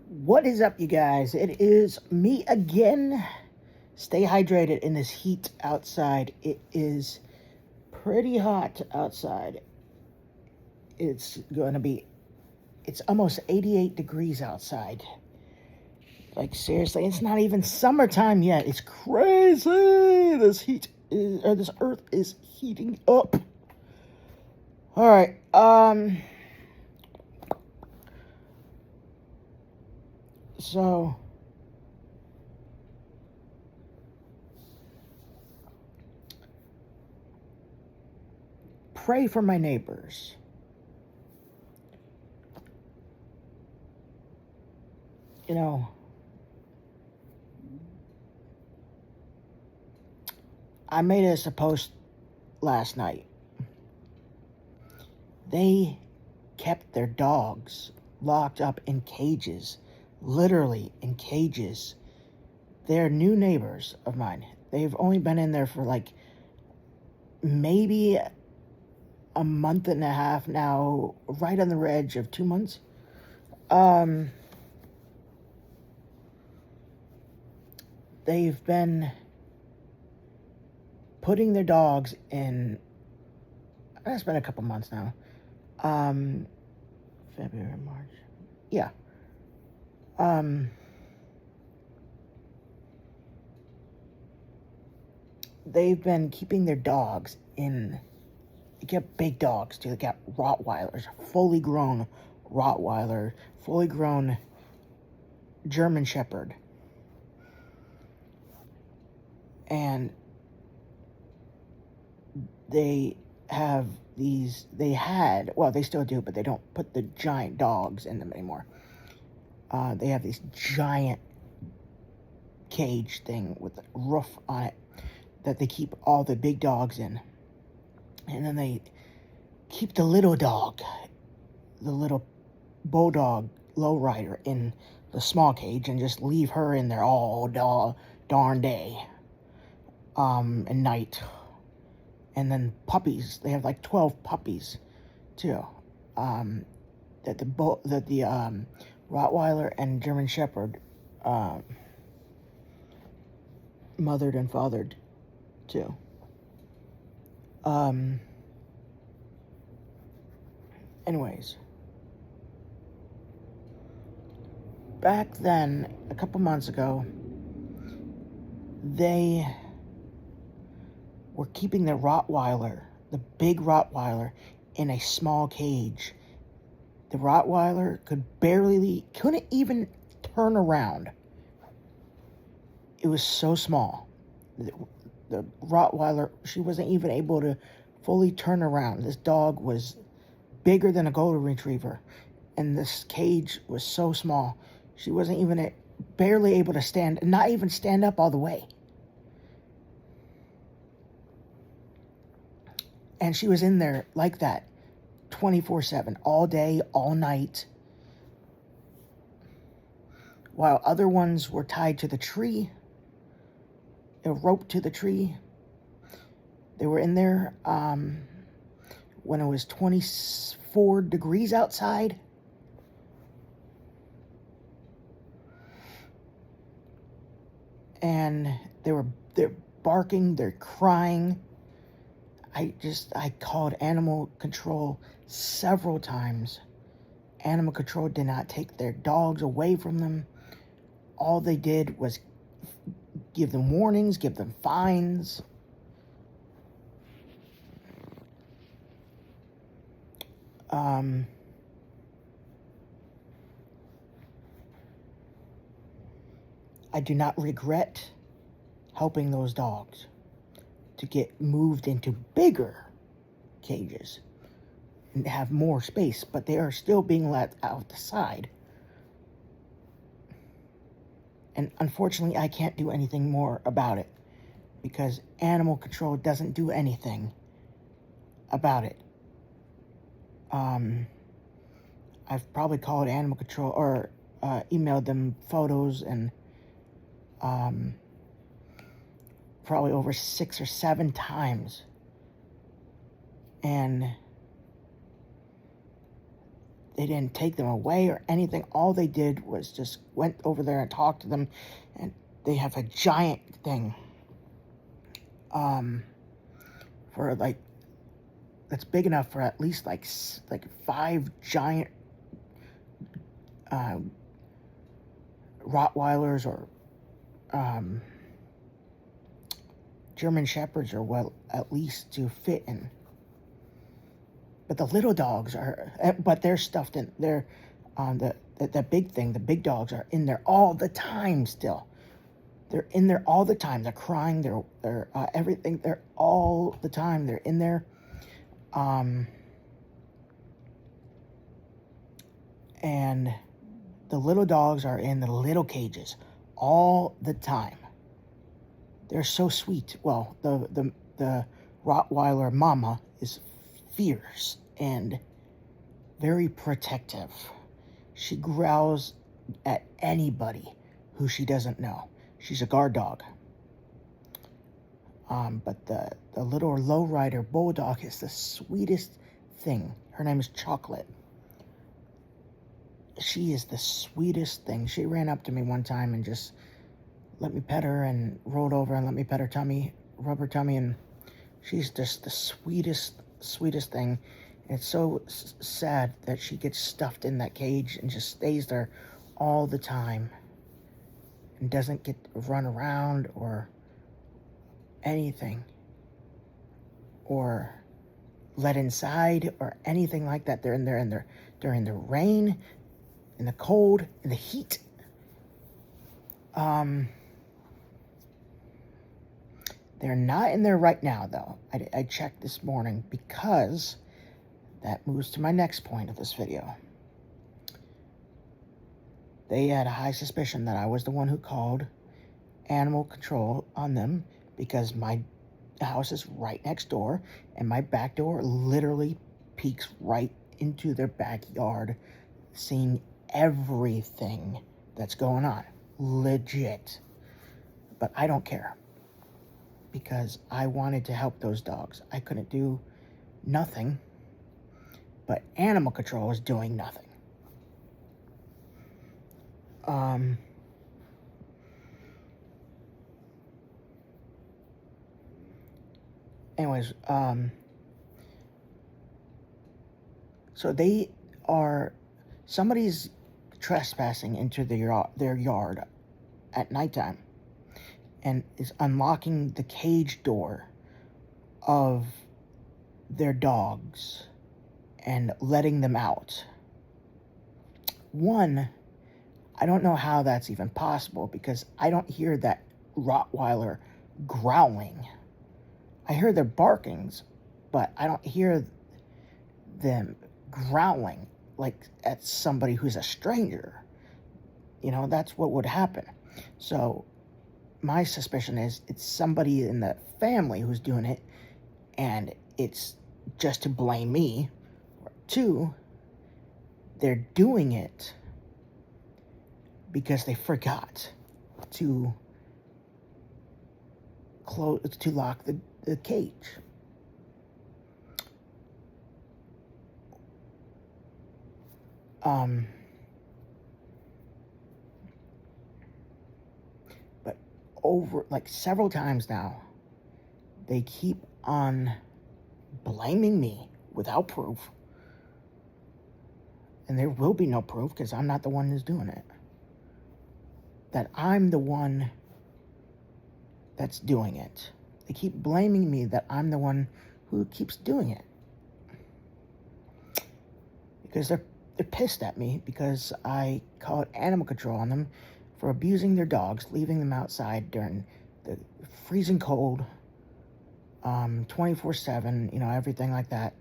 What is up, you guys? It is me again. Stay hydrated in this heat outside. It is pretty hot outside. It's almost 88 degrees outside. Like, seriously, it's not even summertime yet. It's crazy. This earth is heating up. All right. So pray for my neighbors. You know, I made a post last night. They kept their dogs locked up in cages, literally in cages. They're new neighbors of mine. They've only been in there for like maybe a month and a half now, right on the edge of 2 months. They've been putting their dogs in. It's been a couple months now. February, March. Yeah. They've been keeping their dogs in. They get big dogs too. They got Rottweilers, fully grown Rottweiler, fully grown German Shepherd. And they still do, but they don't put the giant dogs in them anymore. They have this giant cage thing with a roof on it that they keep all the big dogs in. And then they keep the little dog, the little bulldog lowrider, in the small cage and just leave her in there all darn day and night. And then puppies, they have like 12 puppies too, that the Rottweiler and German Shepherd mothered and fathered too. Anyways, back then, a couple months ago, they were keeping the Rottweiler, the big Rottweiler, in a small cage. The Rottweiler couldn't even turn around. It was so small. The Rottweiler, she wasn't even able to fully turn around. This dog was bigger than a golden retriever, and this cage was so small. She wasn't even barely able to not even stand up all the way. And she was in there like that, 24/7, all day, all night, while other ones were tied to the tree, a rope to the tree. They were in there when it was 24 degrees outside. And they're barking, they're crying. I called animal control several times. Animal control did not take their dogs away from them. All they did was give them warnings, give them fines. I do not regret helping those dogs to get moved into bigger cages and have more space, but they are still being let out the side. And unfortunately, I can't do anything more about it because animal control doesn't do anything about it. I've probably called animal control or emailed them photos and probably over 6 or 7 times. And they didn't take them away or anything. All they did was just went over there and talked to them, and they have a giant thing, for like, that's big enough for at least like 5 giant Rottweilers or German Shepherds, or well, at least to fit in. But the little dogs are, but they're stuffed in. They're the big thing. The big dogs are in there all the time still. They're in there all the time. They're crying. They're everything. They're all the time. They're in there. And the little dogs are in the little cages all the time. They're so sweet. Well, the Rottweiler mama is fierce and very protective. She growls at anybody who she doesn't know. She's a guard dog. But the little lowrider bulldog is the sweetest thing. Her name is Chocolate. She is the sweetest thing. She ran up to me one time and just let me pet her, and rolled over and let me pet her tummy, rub her tummy, and she's just the sweetest thing. And it's so sad that she gets stuffed in that cage and just stays there all the time and doesn't get to run around or anything, or let inside or anything like that. They're in there, and during the rain, in the cold, in the heat. They're not in there right now, though. I checked this morning, because that moves to my next point of this video. They had a high suspicion that I was the one who called animal control on them, because my house is right next door, and my back door literally peeks right into their backyard, seeing everything that's going on. Legit. But I don't care, because I wanted to help those dogs. I couldn't do nothing, but animal control is doing nothing. Anyways, so they are, somebody's trespassing into their yard at nighttime and is unlocking the cage door of their dogs and letting them out. One, I don't know how that's even possible, because I don't hear that Rottweiler growling. I hear their barkings, but I don't hear them growling like at somebody who's a stranger. You know, that's what would happen. So my suspicion is it's somebody in the family who's doing it, and it's just to blame me. Two, they're doing it because they forgot to lock the cage. But over, like, several times now, they keep on blaming me without proof. And there will be no proof, because I'm not the one who's doing it. That I'm the one that's doing it. They keep blaming me that I'm the one who keeps doing it. Because they're pissed at me because I called animal control on them for abusing their dogs, leaving them outside during the freezing cold, 24/7, you know, everything like that,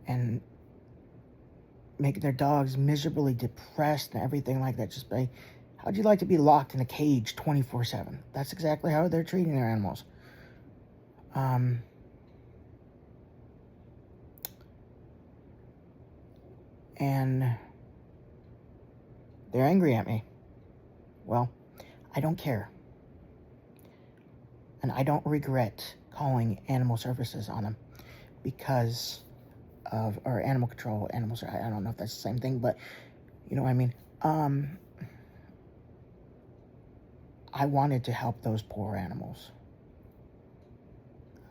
and making their dogs miserably depressed and everything like that. Just by, how'd you like to be locked in a cage 24/7? That's exactly how they're treating their animals. And they're angry at me. Well, I don't care. And I don't regret calling animal services on them, because or animal control. Animals, I don't know if that's the same thing, but you know what I mean. I wanted to help those poor animals.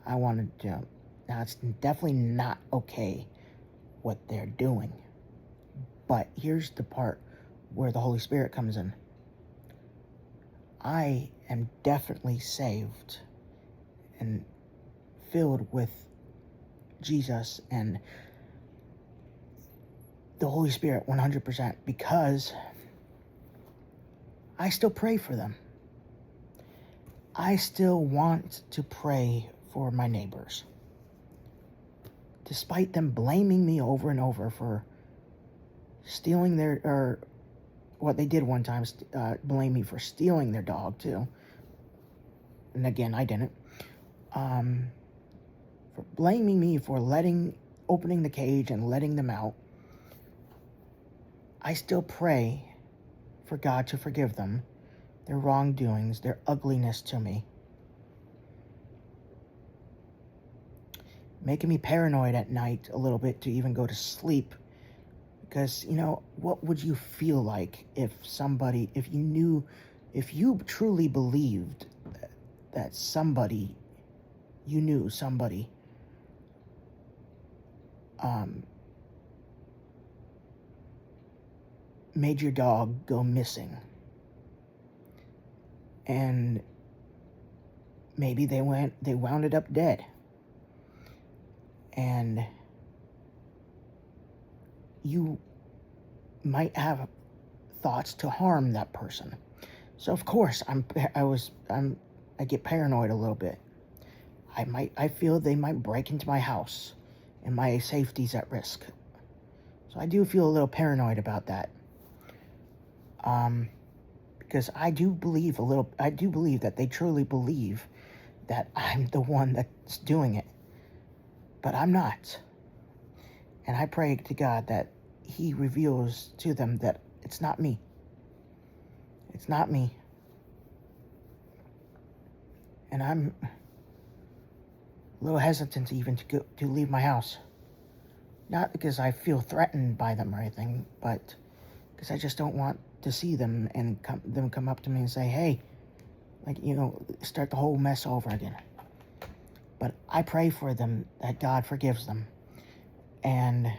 I wanted to. Now, it's definitely not okay what they're doing. But here's the part where the Holy Spirit comes in. I am definitely saved and filled with Jesus and the Holy Spirit 100% because I still pray for them. I still want to pray for my neighbors. Despite them blaming me over and over for stealing or what they did one time, blame me for stealing their dog too. And again, I didn't. For blaming me for opening the cage and letting them out. I still pray for God to forgive them, their wrongdoings, their ugliness to me. Making me paranoid at night a little bit to even go to sleep. Because, what would you feel like if you truly believed that somebody made your dog go missing, and maybe they wound it up dead, and you might have thoughts to harm that person. So of course I get paranoid a little bit. I feel they might break into my house and my safety's at risk. So I do feel a little paranoid about that. Because I do believe that they truly believe that I'm the one that's doing it. But I'm not. And I pray to God that He reveals to them that it's not me. It's not me. And I'm a little hesitant even to leave my house. Not because I feel threatened by them or anything, but because I just don't want to see them and them come up to me and say, hey, start the whole mess over again. But I pray for them that God forgives them. And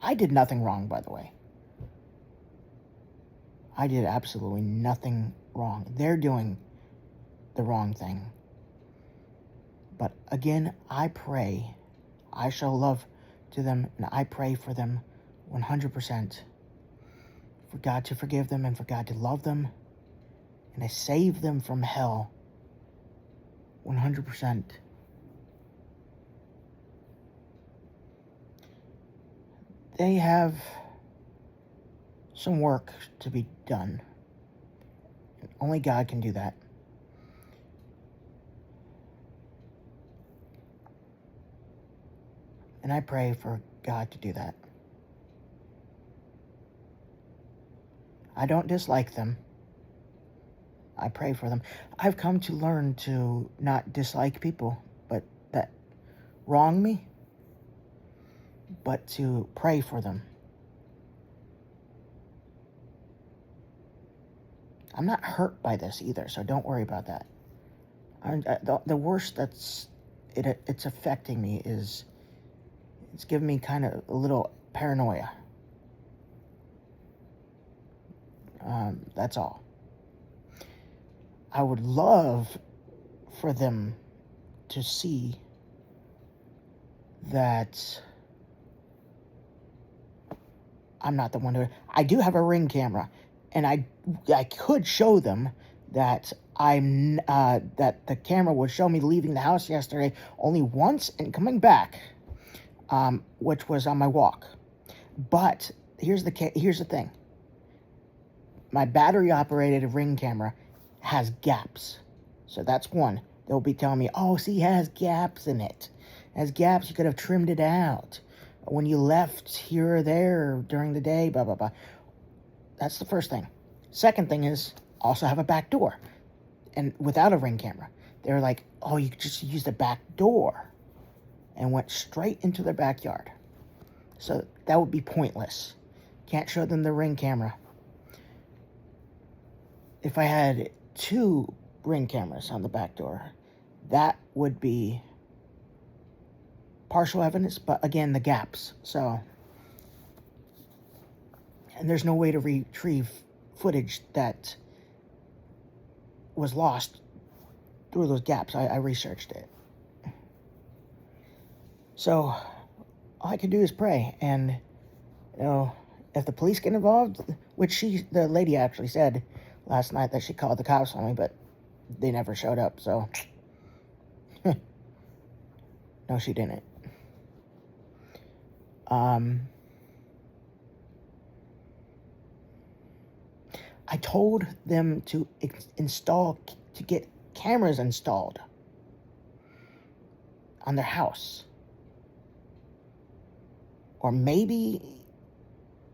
I did nothing wrong, by the way. I did absolutely nothing wrong. They're doing the wrong thing. But again, I pray. I show love to them, and I pray for them 100%. For God to forgive them and for God to love them and to save them from hell 100%. They have some work to be done. Only God can do that. And I pray for God to do that. I don't dislike them. I pray for them. I've come to learn to not dislike people, but that wrong me, but to pray for them. I'm not hurt by this either, so don't worry about that. The worst it's affecting me is it's giving me kind of a little paranoia. That's all. I would love for them to see that I'm not the one who... I do have a Ring camera, and I could show them that that the camera would show me leaving the house yesterday only once and coming back, which was on my walk. But here's the thing. My battery-operated Ring camera has gaps. So that's one. They'll be telling me, oh, see, it has gaps in it. It has gaps, you could have trimmed it out. When you left here or there during the day, blah, blah, blah. That's the first thing. Second thing is, also have a back door. And without a Ring camera. They're like, oh, you could just use the back door. And went straight into their backyard. So that would be pointless. Can't show them the Ring camera. If I had 2 Ring cameras on the back door, that would be partial evidence, but again, the gaps. So, and there's no way to retrieve footage that was lost through those gaps. I researched it. So all I can do is pray, and if the police get involved, which the lady actually said last night that she called the cops on me, but they never showed up. So no, she didn't. I told them to get cameras installed on their house. Or maybe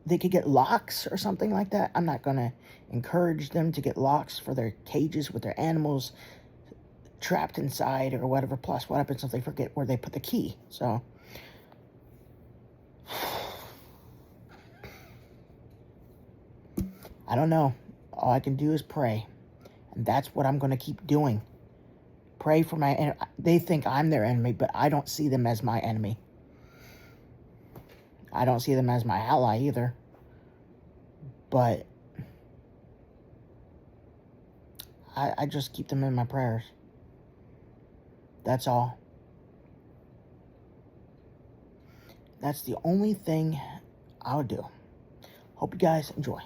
they could get locks or something like that. I'm not going to encourage them to get locks for their cages with their animals trapped inside or whatever. Plus, what happens if they forget where they put the key? So, I don't know. All I can do is pray. And that's what I'm going to keep doing. Pray for my... They think I'm their enemy, but I don't see them as my enemy. I don't see them as my ally either. But I just keep them in my prayers. That's all. That's the only thing I'll do. Hope you guys enjoy.